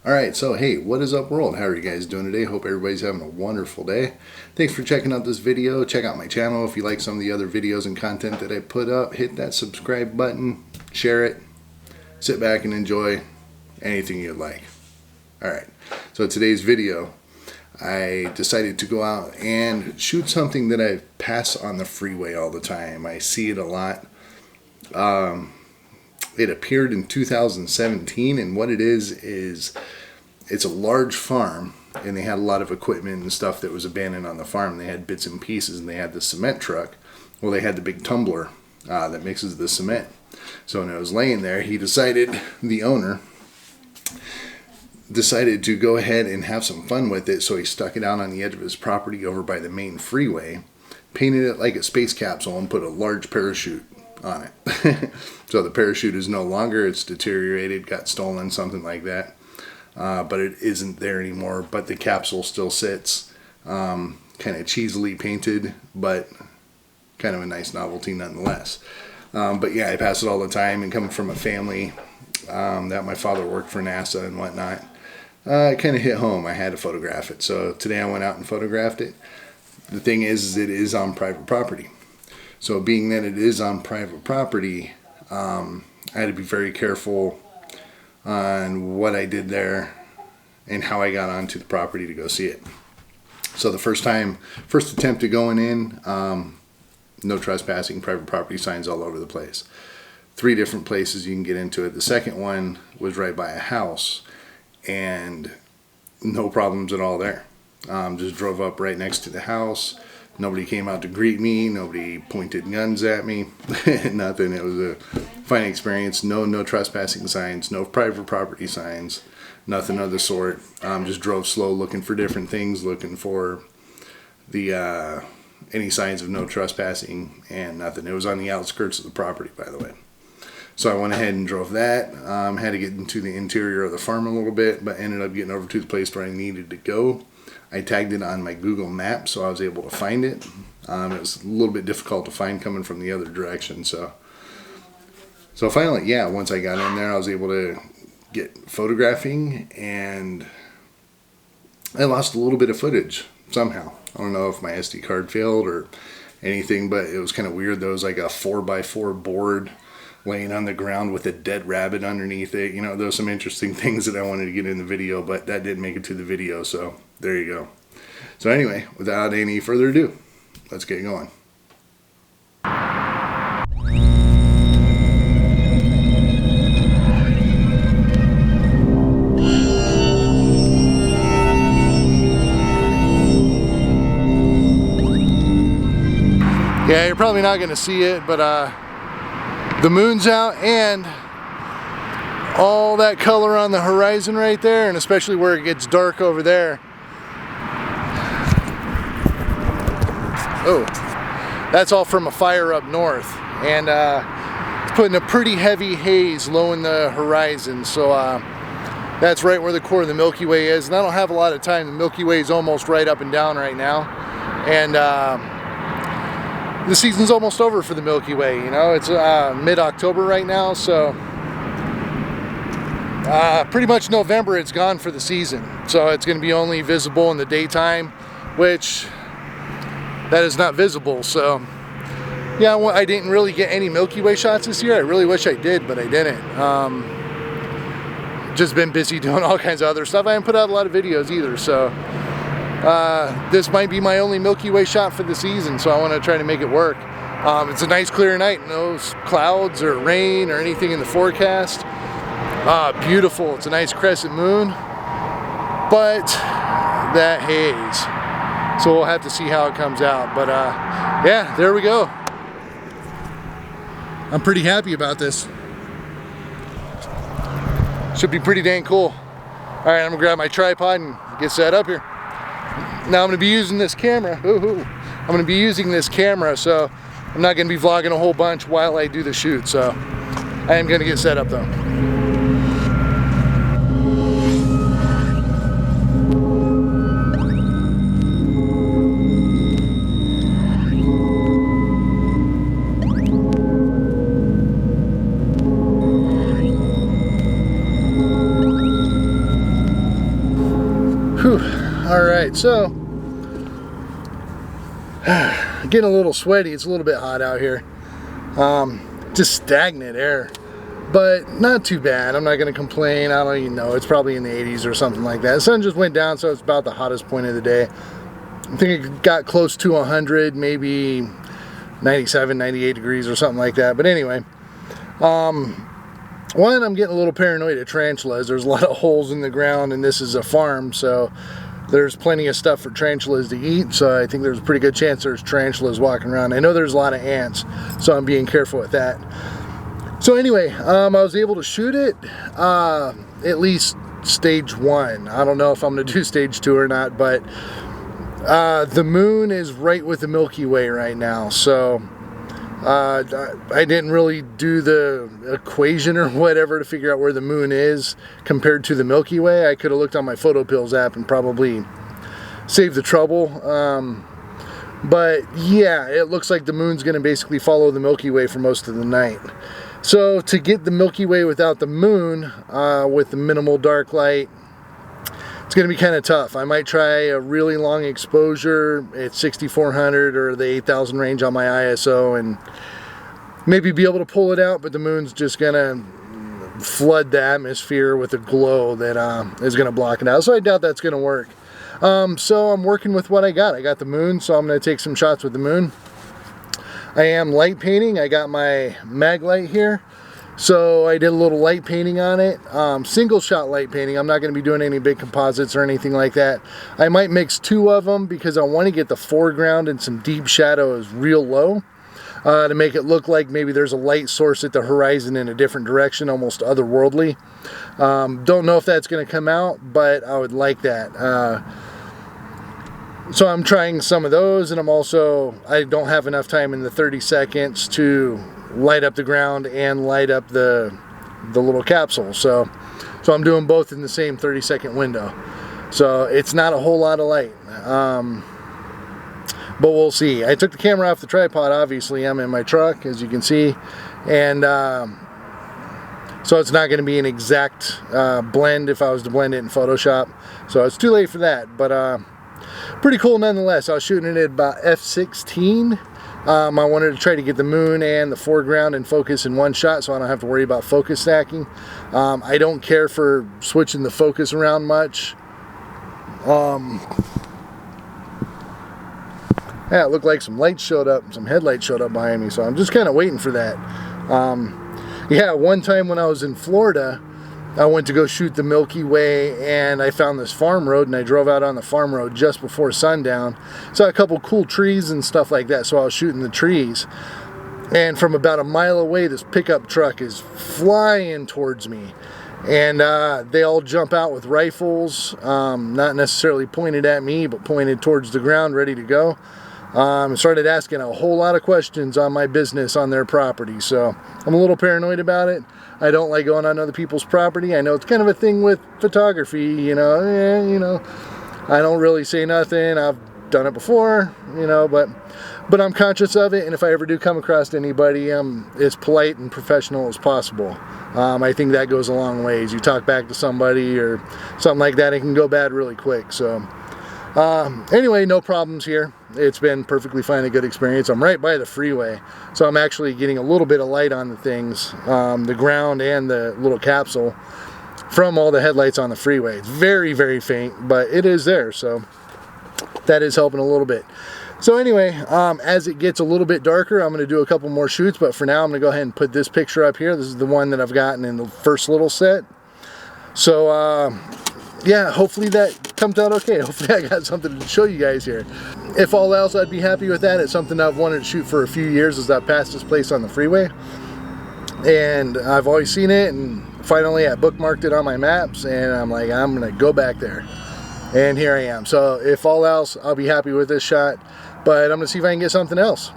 Alright, so hey, what is up world? How are you guys doing today? Hope everybody's having a wonderful day. Thanks for checking out this video. Check out my channel if you like some of the other videos and content that I put up. Hit that subscribe button, share it, sit back and enjoy anything you'd like. Alright, so today's video, I decided to go out and shoot something that I pass on the freeway all the time. I see it a lot. It appeared in 2017, and what it is it's a large farm, and they had a lot of equipment and stuff that was abandoned on the farm. They had bits and pieces, and they had the cement truck. Well, they had the big tumbler that mixes the cement. So when it was laying there, the owner decided to go ahead and have some fun with it, so he stuck it out on the edge of his property over by the main freeway, painted it like a space capsule, and put a large parachute on it. So the parachute is no longer, it's deteriorated, got stolen, something like that. But it isn't there anymore, but the capsule still sits, kind of cheesily painted, but kind of a nice novelty nonetheless. But yeah, I pass it all the time, and coming from a family that my father worked for NASA and whatnot, it kind of hit home. I had to photograph it. So today I went out and photographed it. The thing is it is on private property. So being that it is on private property, I had to be very careful on what I did there and how I got onto the property to go see it. So the first attempt to going in, no trespassing, private property signs all over the place. 3 different places you can get into it. The second one was right by a house, and no problems at all there. Just drove up right next to the house. Nobody came out to greet me. Nobody pointed guns at me. Nothing. It was a fine experience. No trespassing signs. No private property signs. Nothing of the sort. Just drove slow, looking for different things, looking for the any signs of no trespassing, and nothing. It was on the outskirts of the property, by the way. So I went ahead and drove that. Had to get into the interior of the farm a little bit, but ended up getting over to the place where I needed to go. I tagged it on my Google Maps, so I was able to find it. It was a little bit difficult to find coming from the other direction. So finally, yeah, once I got in there, I was able to get photographing, and I lost a little bit of footage somehow. I don't know if my SD card failed or anything, but it was kind of weird. There was like a 4x4 board laying on the ground with a dead rabbit underneath it. You know, there was some interesting things that I wanted to get in the video, but that didn't make it to the video, so there you go. So anyway, without any further ado, let's get going. Yeah, you're probably not going to see it, but the moon's out, and all that color on the horizon right there, and especially where it gets dark over there. Oh, that's all from a fire up north, and it's putting a pretty heavy haze low in the horizon. So that's right where the core of the Milky Way is, and I don't have a lot of time. The Milky Way is almost right up and down right now, and the season's almost over for the Milky Way. You know, it's mid-October right now, so pretty much November it's gone for the season. So it's going to be only visible in the daytime, which that is not visible. So yeah, well, I didn't really get any Milky Way shots this year. I really wish I did, but I didn't. Just been busy doing all kinds of other stuff. I haven't put out a lot of videos either, so this might be my only Milky Way shot for the season, so I want to try to make it work. It's a nice clear night, no clouds or rain or anything in the forecast. Beautiful. It's a nice crescent moon, but that haze. So we'll have to see how it comes out. But yeah, there we go. I'm pretty happy about this. Should be pretty dang cool. All right, I'm gonna grab my tripod and get set up here. Now I'm going to be using this camera. I'm going to be using this camera, so I'm not going to be vlogging a whole bunch while I do the shoot. So I am going to get set up though. Whew. All right, so getting a little sweaty. It's a little bit hot out here. Just stagnant air, but not too bad. I'm not going to complain. I don't even know. It's probably in the 80s or something like that. The sun just went down, so it's about the hottest point of the day. I think it got close to 100, maybe 97, 98 degrees or something like that. But anyway, one, I'm getting a little paranoid at tarantulas. There's a lot of holes in the ground, and this is a farm, so there's plenty of stuff for tarantulas to eat. So I think there's a pretty good chance there's tarantulas walking around. I know there's a lot of ants, so I'm being careful with that. So anyway, I was able to shoot it, at least stage 1. I don't know if I'm going to do stage 2 or not, but the moon is right with the Milky Way right now, so I didn't really do the equation or whatever to figure out where the moon is compared to the Milky Way. I could have looked on my PhotoPills app and probably saved the trouble. But yeah, it looks like the moon's going to basically follow the Milky Way for most of the night. So to get the Milky Way without the moon, with the minimal dark light, it's going to be kind of tough. I might try a really long exposure at 6400 or the 8000 range on my ISO and maybe be able to pull it out, but the moon's just going to flood the atmosphere with a glow that is going to block it out. So I doubt that's going to work. So I'm working with what I got. I got the moon, so I'm going to take some shots with the moon. I am light painting. I got my mag light here. So I did a little light painting on it, single shot light painting. I'm not going to be doing any big composites or anything like that. I might mix 2 of them because I want to get the foreground and some deep shadows real low to make it look like maybe there's a light source at the horizon in a different direction, almost otherworldly. Don't know if that's going to come out, but I would like that. So I'm trying some of those, and I don't have enough time in the 30 seconds to light up the ground and light up the little capsule, so I'm doing both in the same 30-second window. So it's not a whole lot of light, but we'll see. I took the camera off the tripod. Obviously I'm in my truck, as you can see, and so it's not going to be an exact blend if I was to blend it in Photoshop, so it's too late for that, but pretty cool nonetheless. I was shooting it at about f/16. I wanted to try to get the moon and the foreground in focus in one shot, so I don't have to worry about focus stacking. I don't care for switching the focus around much. Yeah, it looked like some lights showed up, some headlights showed up behind me, so I'm just kind of waiting for that. Yeah, one time when I was in Florida, I went to go shoot the Milky Way, and I found this farm road, and I drove out on the farm road just before sundown. Saw a couple cool trees and stuff like that, so I was shooting the trees. And from about a mile away, this pickup truck is flying towards me. And they all jump out with rifles, not necessarily pointed at me, but pointed towards the ground, ready to go. Started asking a whole lot of questions on my business on their property, so I'm a little paranoid about it. I don't like going on other people's property. I know it's kind of a thing with photography, you know, I don't really say nothing. I've done it before, you know, but I'm conscious of it, and if I ever do come across anybody, I'm as polite and professional as possible. I think that goes a long ways. You talk back to somebody or something like that, it can go bad really quick. So anyway, no problems here. It's been perfectly fine, a good experience. I'm right by the freeway, so I'm actually getting a little bit of light on the things, the ground and the little capsule, from all the headlights on the freeway. It's very, very faint, but it is there, so that is helping a little bit. So anyway, as it gets a little bit darker, I'm going to do a couple more shoots, but for now I'm going to go ahead and put this picture up here. This is the one that I've gotten in the first little set. So yeah, hopefully that comes out okay. Hopefully I got something to show you guys here. If all else, I'd be happy with that. It's something I've wanted to shoot for a few years as I've passed this place on the freeway. And I've always seen it, and finally I bookmarked it on my maps, and I'm like, I'm going to go back there. And here I am. So if all else, I'll be happy with this shot, but I'm going to see if I can get something else.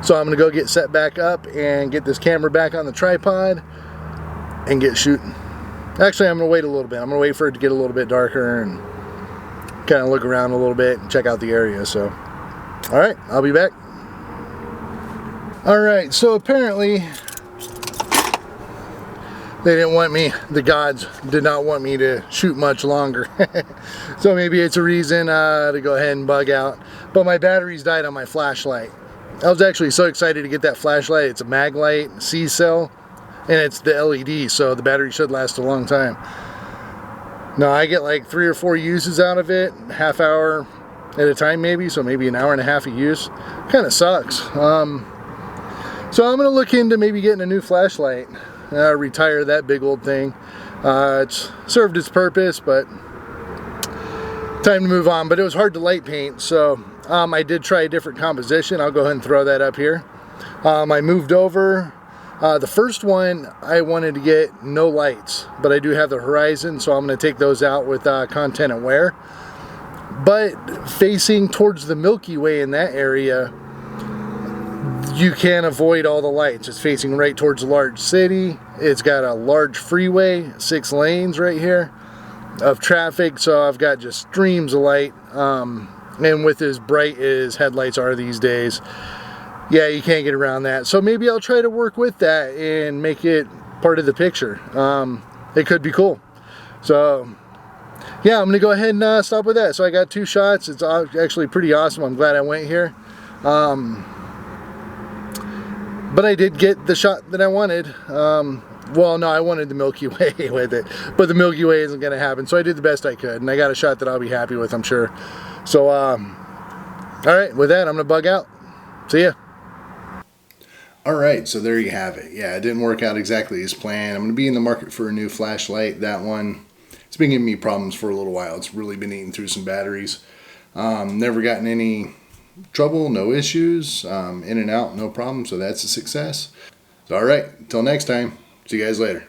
So I'm going to go get set back up and get this camera back on the tripod and get shooting. Actually, I'm going to wait a little bit. I'm going to wait for it to get a little bit darker and kind of look around a little bit and check out the area. So, all right, I'll be back. All right, so apparently they didn't want me, the gods did not want me to shoot much longer. So maybe it's a reason to go ahead and bug out. But my batteries died on my flashlight. I was actually so excited to get that flashlight. It's a mag light, C cell, and it's the LED, so the battery should last a long time. No, I get like 3 or 4 uses out of it, half hour at a time maybe, so maybe an hour and a half of use. Kind of sucks. So I'm gonna look into maybe getting a new flashlight, retire that big old thing. It's served its purpose, but time to move on. But it was hard to light paint, so I did try a different composition. I'll go ahead and throw that up here. I moved over. The first one I wanted to get no lights, but I do have the Horizon, so I'm going to take those out with content and wear. But facing towards the Milky Way in that area, you can't avoid all the lights. It's facing right towards a large city. It's got a large freeway, 6 lanes right here of traffic, so I've got just streams of light. And with as bright as headlights are these days, yeah, you can't get around that. So maybe I'll try to work with that and make it part of the picture. It could be cool. So yeah, I'm gonna go ahead and stop with that. So I got 2 shots. It's actually pretty awesome. I'm glad I went here. But I did get the shot that I wanted. Well, no, I wanted the Milky Way with it, but the Milky Way isn't gonna happen. So I did the best I could, and I got a shot that I'll be happy with, I'm sure. So, all right, with that, I'm gonna bug out. See ya. All right, so there you have it. Yeah, it didn't work out exactly as planned. I'm going to be in the market for a new flashlight. That one, it's been giving me problems for a little while. It's really been eating through some batteries. Never gotten any trouble, no issues, in and out, no problem. So that's a success. So, all right, until next time, see you guys later.